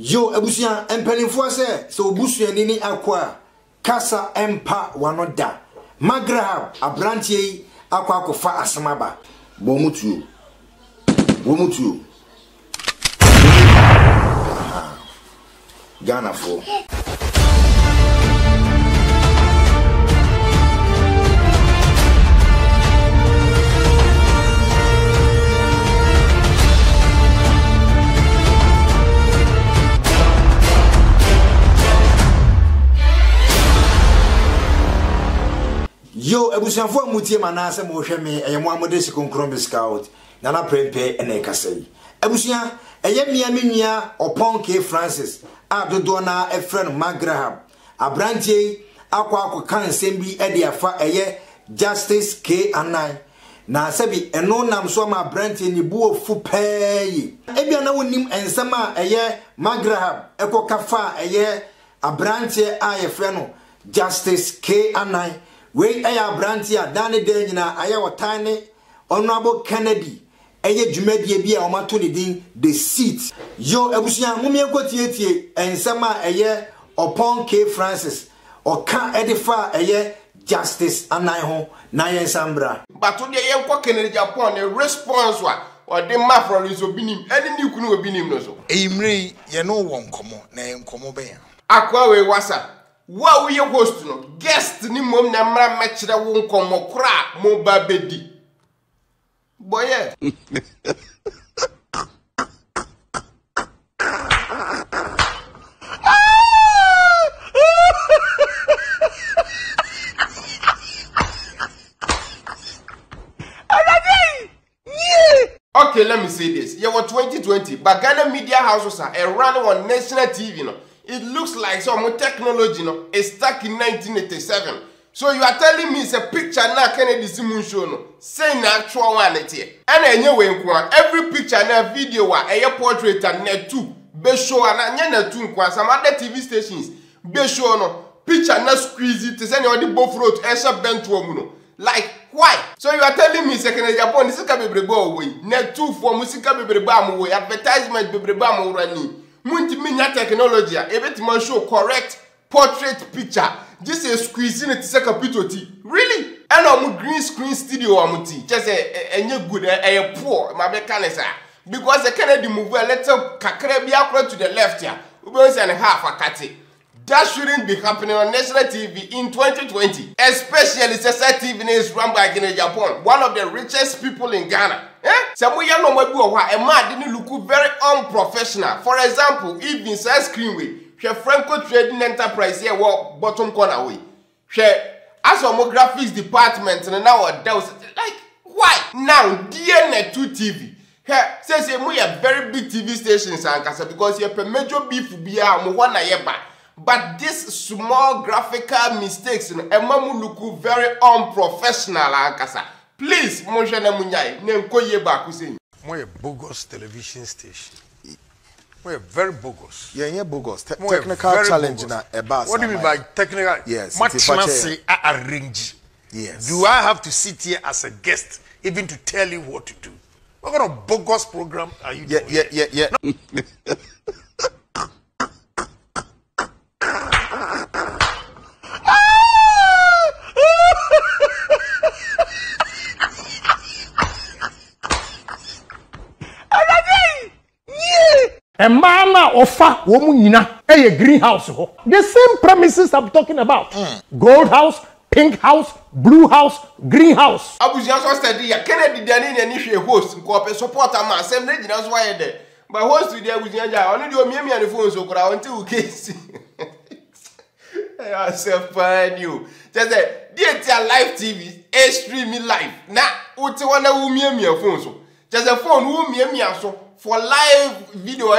Yo, ebusia empelinfo se so obusuani ni akwa kasa empa wanoda. Magrahab abrantie akwa akofa asemaba. Bomutuo. Ghana for. Yo, ebusanfo mutie manase mo hwe me eyemo amode sikonkron biscout nana prempe ene kasai ebusia eye mia opon K Francis adodo na efren Magrahab abrantie akwa kan sembi ede afa eye Justice K Anai na sabi eno nam so ma abrantie ni buo fu pay ebia na wonim ensama eye Magrahab ekokafa eye abrantie ayefre no Justice K Anai we aya brantia dane de nyina aya wotane Honorable Kennedy eye dwumadie bi a omato ne din the seat yo ebusuan mumie kwotietie ensema eye Opon K Francis oka edifa eye Justice Anai ho na yensambra bato de yenkwa Kennedy Japan a response wa or de mafro is obinim eni ni kunu obinim no so eyimre ye no won komo na enkomo be ya akwa we wasa wa we host no guest ni mom na mra mekire wo nkomo kra mo ba bedi boye Okay, let me say this. Yeah, what 2020, but Ghana media houses are running on national TV, no. It looks like some technology, no, is stuck in 1987. So you are telling me it's a picture now Kennedy Simon show, no, saying actual one it here. And anyway, every picture and video, a portrait and net two, be show and any two, some other TV stations, be show no picture not squeeze it. Is any both road, Esha bent to like why? So you are telling me second Japan is a bebrebo away. Net two for musica bebreba away, advertisement bebreba away. Multimedia technology, everything must show correct portrait picture. Just a squeezing it to capital T. Really? And I'm green screen studio amuti. Just a good a poor my mechanics. Because the Kennedy move a little kakrebia to the left here. Ubers and half a catty. That shouldn't be happening on national TV in 2020. Especially Sesa TV is run by Kennedy Japan, one of the richest people in Ghana. Some young a man didn't look very unprofessional. For example, if inside Screenway, Franco Trading Enterprise here walk bottom corner way. As graphics department and now like why? Now DNA2 TV. Says we have very big TV stations because you have a major beef but this small graphical mistakes look very unprofessional please, Monshe Namunyai, name Koye Bakusin. More bogus television station. More very bogus. Yeah, bogus. Technical challenge na eba. What do you mean by technical? Yes. Much say arrange. Yes. Do I have to sit here as a guest even to tell you what to do? What kind of bogus program are you doing? Yeah. A man offer woman a greenhouse. The same premises I'm talking about. Gold house, pink house, blue house, greenhouse. Abuja study ya Kennedy Dani and issue host and support a man. Same day that's why there. But host with the Abuja only do me and the phone so until case. I fine you. Just dear live TV, streaming live. Now, what's one of me phone so? Just a phone who me so. For live video,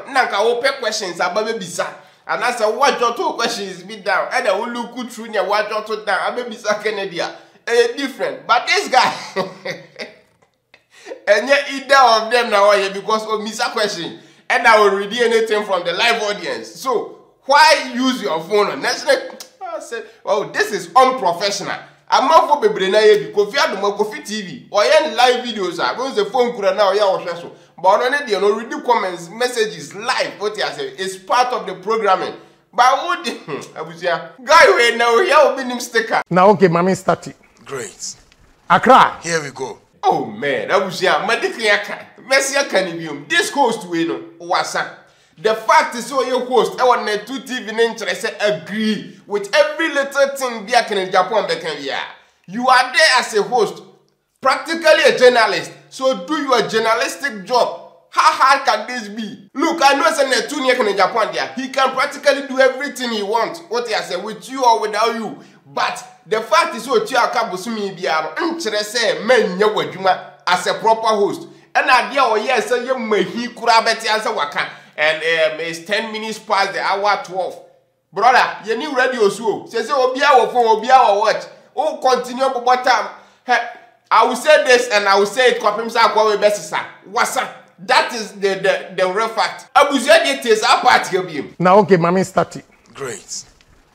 Nanka open questions about bisa. And I said, what your two questions be down. And I will look good through your what your two down. I may be Kennedy. Different. But this guy, and yet either of them now here because of Misa question. And I will read anything from the live audience. So why use your phone on national? I said, oh, this is unprofessional. amafo bebre na ye bi Kofi Adom Kofi TV oye live videos a go the phone kura na oye ohwe so but no ne dey no read the comments messages live what you say is part of the programming but what abusia guy we na oye obi nim sticker now okay mami start it. Great. Accra, Here we go. oh man abusia madiki aka Messi aka ni biom this host we no wasa. The fact is, so your host, I want to TV interest agree with every little thing back in Japan. You are there as a host, practically a journalist. So do your journalistic job. How hard can this be? Look, I know it's a 2 years in Japan there. He can practically do everything he wants. What he has with you or without you. But the fact is, what you are kabusumi biaro interest men yawajuma as a proper host. And idea or yes, you may kurabeti as a waka. And it's 10 minutes past the hour 12. Brother, you need radio so. Say Obia or phone, Obia or watch. Oh, continue but time. I will say this and I will say it what's up? That is the real fact. Abuzia is our party of him. now okay mami start it. Great.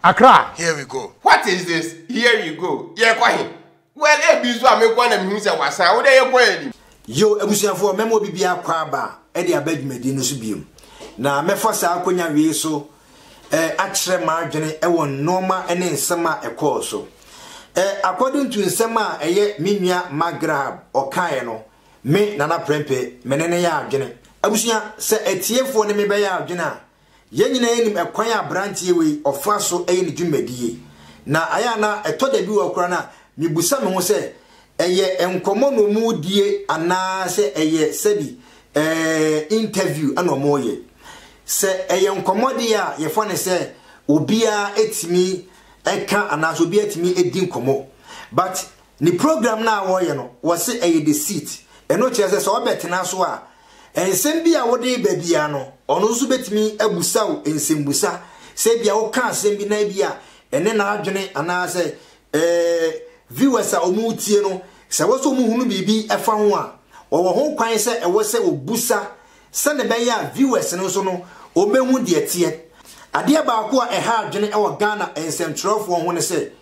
Accra, Here we go. What is this? Here you go. Yeah, quite. Well, Ebizu make one of him say what's up? What are you going? Yo ebusia for memo bibia kwa ba e de abadwumadi no so biom na mefa sa akonya wi so akire ma adwene e won noma ene nsema ekọ so according to nsema eye minua magrab okae no me nana prempe menene ya adwene abusia se etiefo ne me be ya adwene a ye nyina enim ekwan abrantie we ofa so eye ne dwumadie na aya na etoda bi wo kora na mibusa me ho se eye enkomo no mu die ana se eye sebi interview ana omoye se eye enkomo die a ye fo ne se obia etimi eka ana so obia etimi edi enkomo but ni program na wo ye no wo se eye the seat eno chese so obetena so a ensem bia wo de ba bia no ono so betimi abusa wo ensem busa se bia wo ka asem bi na bia ene na adwene ana se viewers a omutie no se wo so muhunu bibi efa ho a wo ho kwan se ewo se obusa se ne be ya viewers no so no omehu de tie ade ba ko a eha adwene ewo Ghana ensentropho ho ne se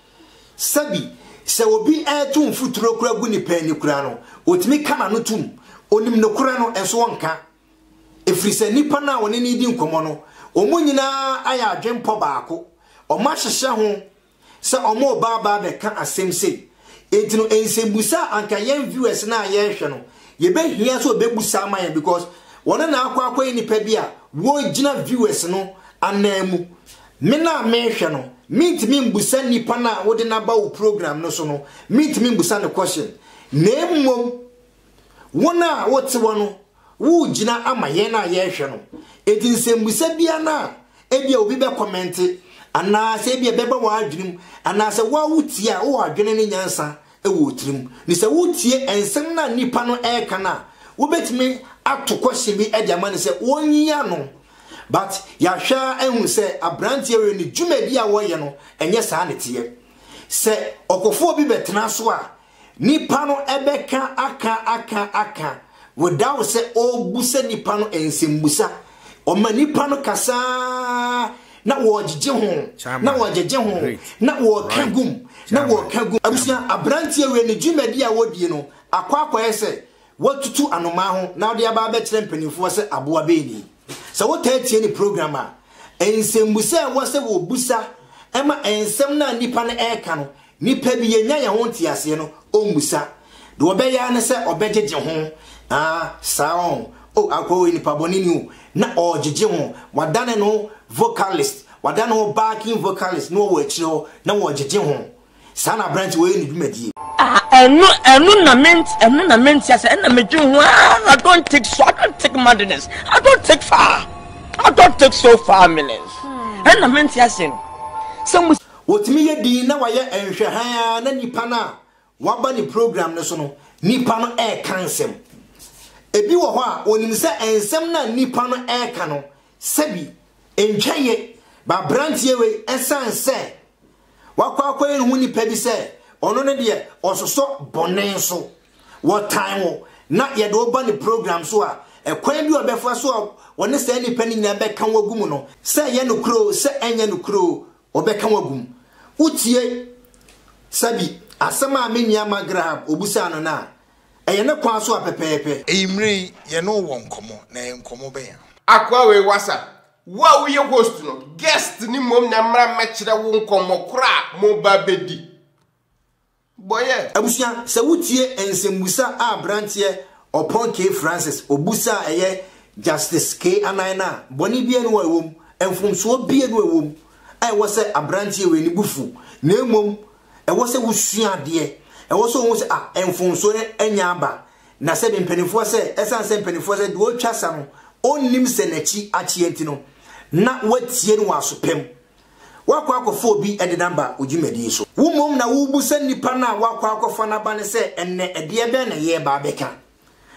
sabi se obi etu mfuturo kura gu ni pani kura no otimi kama no tum onim no kura no enso wonka efrise nipa na woni ni di nkomo no omunyina aya adwempo baako oma hyehye ho se omo baba be ka asem se etino ensembusa anka yen viewers na ye hwe no ye be hia so bebusa man because wona na akwa nipa bia wo gina viewers no anamu me na me hwe no mitimi mbusa nipa na wo de na ba wo program no so no mitimi mbusa the question nemmom wona wote wono wo gina ama ye na ye hwe no etinsembusa bia na ebia obi be comment ana se bia beba wa adwenem ana se wa wutie a wo adwene ne nyansa e wo tirim ni se wutie ensem na nipa no e kana wo betimi atokose bi e dia ma ne se wonyia no but ya hwa ehun se abrantie we ni dwumadi a wo ye no enye saa ne tie se okofo bi betena so a nipa no ebeka aka without se obusa nipa no ensembusa o ma nipa no kasa na wo gije ho na wo gege ho na wo kagum na wo kagum abusia abrantie we ne dwumadi a wodie no akwa ese watutu anoma ho na ode aba be kire mpanifo se aboa be ni se wotatie ni program a ensembusa wo se wo busa ema ensem na nipa no eka no nipa bi yenya ye ho ntiase no omusa de obeya ne se obegege ho saon o akwo nipa bonini o na ogege ho wadane no vocalist wadane no backing vocalist no wo akiro na wo ogege ho sana branch we ni dwumadi enu na ment ya say na medwu ho I don't take madness I don't take so far minutes enu ment ya say some wotimi ye din na waye enhwehan na nipa na waba ni program ne so no nipa no e kansem ebi wo ho a onim se ensem na nipa no e ka no sebi entwaye ba brantie we esanse wakwa hu nipa bi se ono ne de ososo bonen so what time wo na ye do ba ni program so a ekwan bi obefa so a woni se nipa ni nya be kan wagum no se ye no kro se enye no kro obeka wagum utie sabi asama me nua Graham obusa no na eye ne kwa so apepepe Imri ye no won komo na enkomo be ya akwa we wasa wa we host no guest ni mom na mra mekire wo nkomo kra mo ba bedi boye abusia se wutie ensembusa abrantie Opon K Francis obusa eye Justice K Anina boni bia no wawom enfumso bia no wawom ai wo se abrantie we ni bufu na emom e wo se wusua de e wo so wo se enfumso enya aba na se bempanifo se esan se mpanifo se de wo twasa no onnim se nachi achie ntino na watie no wasopem wakwa akofo bi ede namba ojumadi so wumom na wubusa nipa na wakwa akofa na ba ne se enne ede be na ye ba beka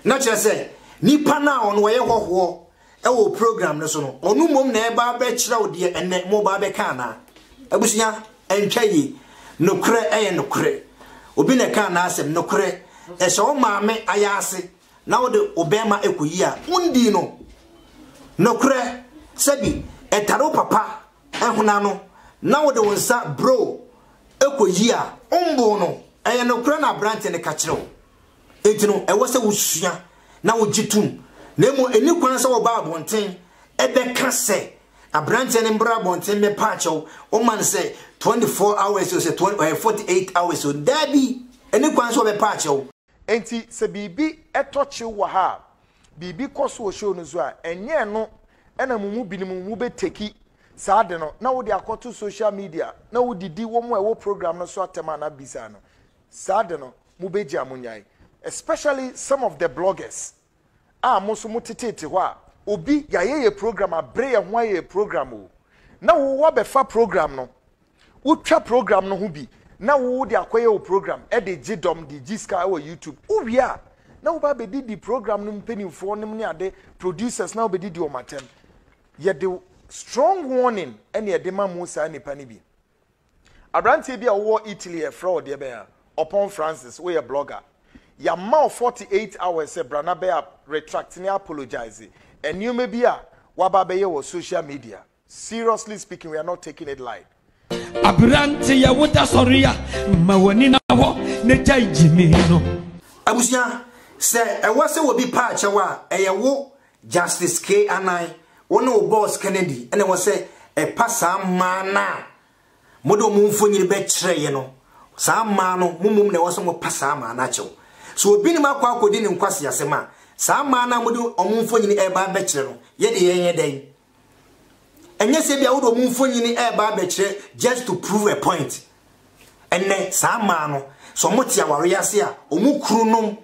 na chere se nipa na on wo ye hoho e wo program ne so no onu mom na e ba be kire wo de enne mo ba beka na abusunya entwayi nokre eye nokre obi na ka na asem nokre e se o maame ayase na wo de obema ekoyi a undi no nokre sabi etaro papa ehuna no na wo de wonsa bro ekoyi a umbo no eye nokre na branch ne ka kire wo etino e wo se wusua na wo gitum na emo eni kwan se wo ba abonten e be ka se abrante ne mbra abonten me paacho o man se 24 hours or say 48 hours so dabi eni kwan se wo be paacho enti se bibi etoche wo ha bibi koso show no zo a enye no ena mumu binimu mu be teki saade no na wo de akoto social media na wo didi wo mo e wo program no so atema na bisa no saade no mu be ji amunyai especially some of the bloggers musu mutitete ho a obi ya program abre ye ho ye program o na wo be fa program no wo twa program no ho bi na wo de akoye o program e de gidom de giska o YouTube wo wia na wo ba be di program no mpenimfo nim ne ade producers na wo be di o matem ye de strong warning ene ye de ma Musa nipa ni bi abrantie bi a wo Italy e fraud de be a Opon Francis we a blogger ya ma 48 hours se brana be retracting apologize and you may be a waba be your social media. Seriously speaking, we are not taking it light. Abrante ya wuta soria mawani na wo ne jai jimino abusia se e wase wo bi pa achewa e ye wo Justice K Anai wo no boss Kennedy ene wo se e pasa mana modo mu mfonyiri be kire ye no sa ma no mumum ne wo so mo pasa mana chew so obi ni makwa akodi ni nkwase asema sa ma na modo omumfonyini e ba be kire no ye de ye den enye se bia wo do omumfonyini e ba be kire just to prove a point enne sa ma no so motia ware ase a omukuru no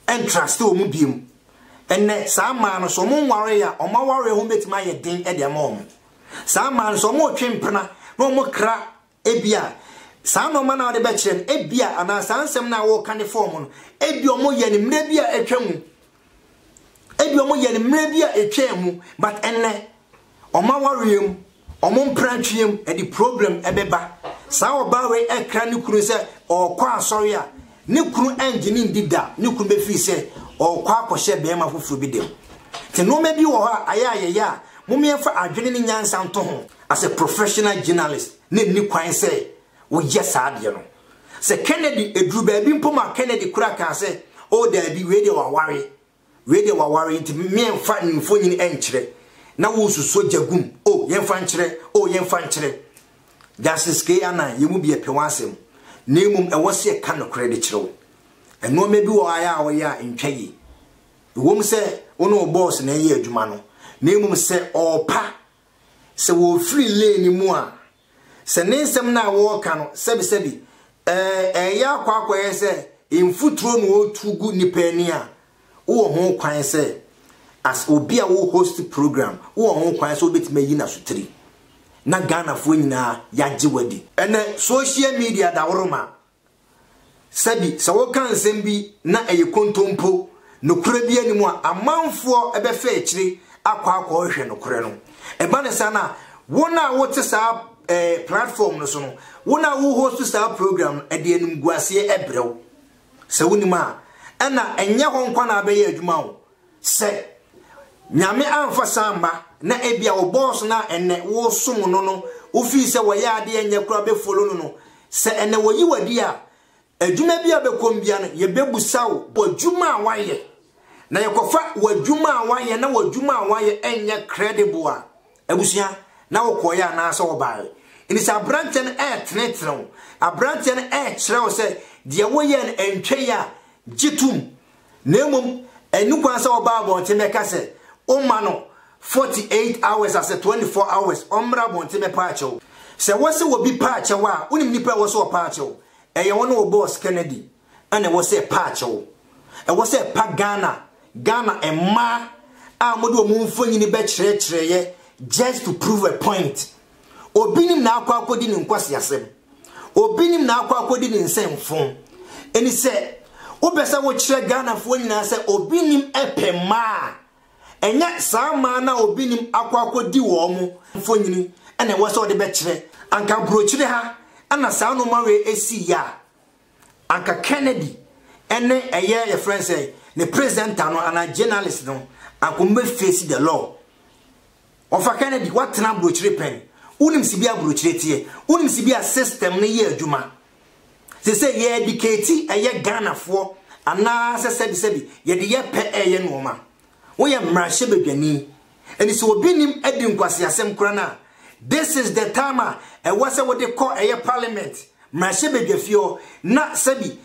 entrust omu biem enne sa ma no so mo ware ya oma ware ho betima ye den e de ma om sa ma no so mo twempena no mo kra ebia sa no mana de be kire ebia ana sansem na wo kan form no ebia omo ye ni mre bia etwam ebia omo ye ni mre bia etwam but enne oma warem omo mprantwem e di problem ebeba sa oba we ekra ni kuru se okwa asori a ni kuru engine ndida ni kuru be fi se okwa akoshe be ma fufuru bi dem te no me bi wo ha ayayeya mumiefa adwene ni nyansa nto ho as a professional journalist ne ni kwan se wo yesa ade no se Kennedy edru ba bi mpoma Kennedy kura kan se o da bi we de wa ware nti miemfa nfo nyini enkyere na wo suso jagum o yemfa nkyere Justice K Anai yemu bi epewansem na emum e wo se ka no credit kyerɛw eno me bi wo aya a wo ya ntwaye wom se ono boss na ye adwuma no na emum se opa se wo free lane mu a se nensem na wo ka no sebi ya akwa se imfutro no otugu nipani a wo ho kwan se as obi a wo host program wo ho kwan se obetima yi na sutri na Ghana fo nyina yaje wadi ene social media da woroma sabi se wo kan sembi na eye kontompo no kura bi animu a amanfo ebe fa ekire akwa hwe no kure no eba ne sana wona wo te sa platform no so no wona wo host sa program e de enum guase ebrew se wonima ena enye ho nkwa na abeya adwuma wo se nyame amfa samba na ebia wo boss na enne wo som no no ofi se wo ya ade enye kura be follow no se ene woyi wadi a adwuma bia bekombia no ye bebusawo wadwuma a waye na yekofa wadwuma a waye na wadwuma a waye enye credible a abusua na wokoya na asa wobae ini sa branchen tenetron abranchen kyerɛw sɛ de woyɛ no entwe ya gitum nemum enu kwan sɛ woba bonte meka sɛ oma no 48 hours as 24 hours omra bonte me pa akyɛw sɛ wose wo bi pa akyɛw a unim nipa wose wo pa akyɛw ɛyɛ wono wo boss Kennedy ana wose pa akyɛw wose pa Ghana emma a modo mu mfonyini be kyerɛkyerɛye just to prove a point obinim na akwa akodi ni nkwasi asem obinim na akwa akodi ni nsɛmfo eni sɛ obesa wo kyerɛ Ghana fo nyina sɛ obinim epema enya sama na obinim akwa akodi wo mu mfonyini ene wo sɛ ode be kyerɛ anka brokyire ha ana saa no mawe esi ya anka Kennedy ene eye ye friend say the president no ana journalist no akombe face the law ofa Kennedy what na brokyire pen unim sibia brokyire tie unim sibia system ne ye adwuma se se ye educate eye Ghana fo ana se sebi ye de ye pe eye no ma wo ye mrahye bedwani eni se obinim edi nkwase asem kora na this is the time e wase wo de call eye parliament mrahye bedwafio na sebi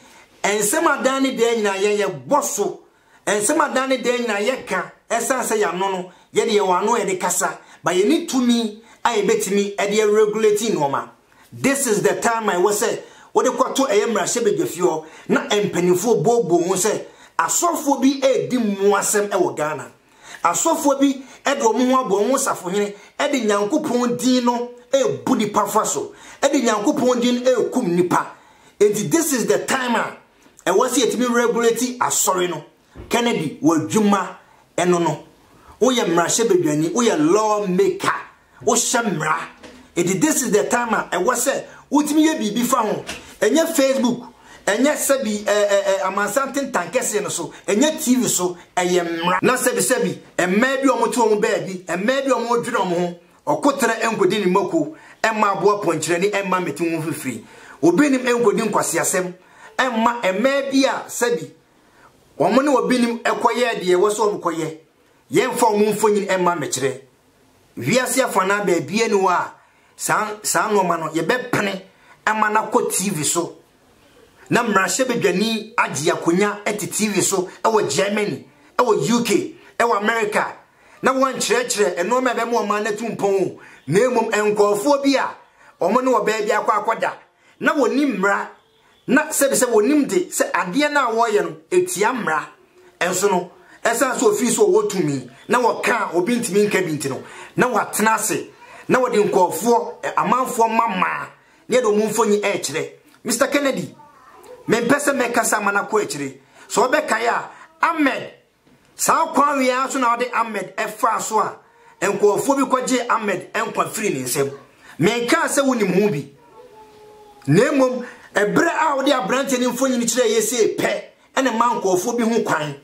ensem adane de nyina ye boso ensem adane de nyina ye ka esanse ya no ye de ye wano ye de kasa ba ye ni tumi I betimi e de regulating normal. This is the time I was say what they kwato e mrahye bedwafio na empanifo bobo ho say asofo bi e di mu asem e wo Ghana asofo bi e de omo ho abo ho safohene e de nyankopon din no e budi pafaso e de nyankopon din e kum nipa and this is the time I was here to be regulating asori no Kennedy wadwuma eno no wo ye mrahye bedwani wo ye law maker wo shamra this is the time I was say utimi ye bibi fa ho enye Facebook enye sabi amansanten tankese no so enye TV so eye mra na sabi emma bi omoto omo ba bi emma bi omo dwere omo ho okotere enkodi ni mako emma abo ponkyere ni emma meti ho fifiri obinim enkodi nkwase asem emma bi a sabi omo ne obinim ekoye de wo so omo koye yemfa omo mfonyin emma mekere wiase afana ba bie ni wa san no ma no ye bepene ama na ko TV so na mrahye bedwani agi akonya eti TV so ewo Germany ewo UK ewo America na wan kyerɛkyerɛ eno ma be mo ma na tumpon na emom enkofo bi a omo ne wo ba bi akwakoda na woni mra na sebe wonim de se ade na wo ye no etia mra enso no esa so ofi so wotumi na wo ka obi ntimi nka binti no na watena ase na wodi nkofo amanfo mama ne do mumfonyi kyerɛ Mr Kennedy me pese me kasa mana ko kyerɛ so obeka ya Ahmed sa kwa wi aso na ode Ahmed efa so a nkofo bi kwaje Ahmed enkwa firi ni nsem me ka se wonim hu bi nemom ebre a ode abrante ni mfonyi ni kyerɛ yese pe ene man nkofo bi hu kwan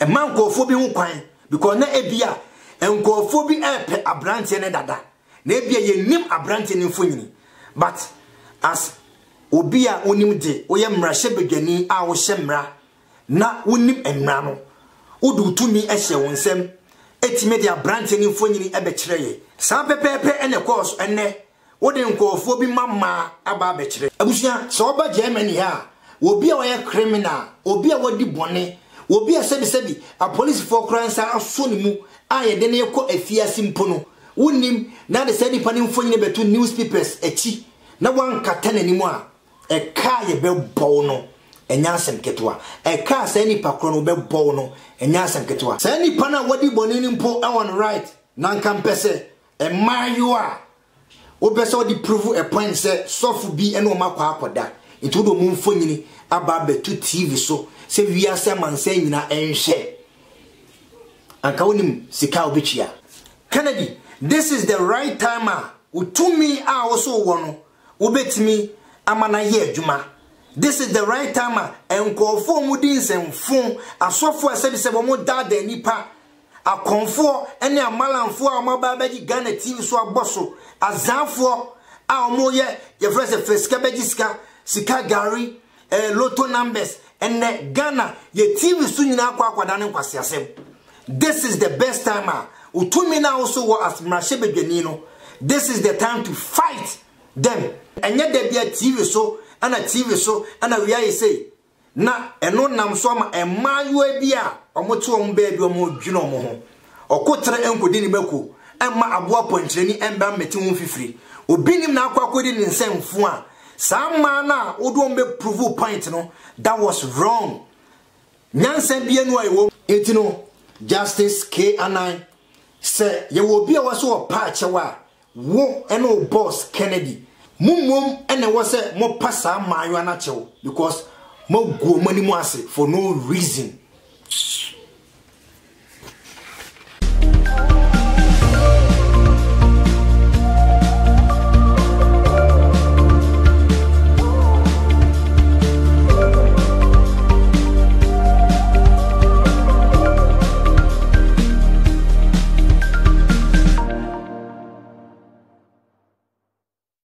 e man nkofo bi hu kwan because na ebia nkofo bi epe abrante ne dada na ebia yenim abrante ni mfonyi but as obia onim de woyɛ mrahye bedwani a wo hye mra na wonim emra no wodu tumi ehye wo nsem etime de abrante ni mfonyini ebekyerɛ ye saa pepepe ene course ene wode nkofo bi mama aba abekyerɛ abusua so oba Germany ha obi a woyɛ criminal obi a wodi bone obi a sebi a police for kransa aso ne mu a ye de ne ekɔ afiase mpo no wonim na de sɛ nipa ne mfonyini betu newspapers echi na wan katana ni mu a eka ye bebbo no enya asem ketwa eka sa ni pakro no bebbo no enya asem ketwa sa ni pa na wadi bonini mpo on right na nka mpese emayo a obese odi prove a point say sofu bi ene o makwa akoda nti do mu mfonyini aba betu TV so se wiase mansa nyina enhwe anka wonim sika obetwia Kennedy this is the right time utumi a also wono obetimi amana ye adwuma this is the right time enkofo mudi nsemfo asofo asebisebo mo dada nipa akonfo ene amalanfo a mababa gi Ghana TV so aboso azanfo a omo ye fresh feska bejiska sika gari lotto numbers and Ghana ye TV so nyina akwada ne nkwase asem. This is the best time utumi na also wo as mrashebedwani no. This is the time to fight them. Enye de bia TV so ana we are say na eno nam so ama emayo bia omoto om ba bia omo dwene omo ho. Okotre enkodi ni mako emma aboa ponkyereni emba meti ho fifiri. Obinim na akwakodi ni nsemfo a sama na odom be prove point no that was wrong. Nyansa bia no ayewo etino Justice K9 say ye will be a was so patch wa wo eno boss Kennedy mumum ene was mo passa mayo anachew because mo go money mo ase for no reason.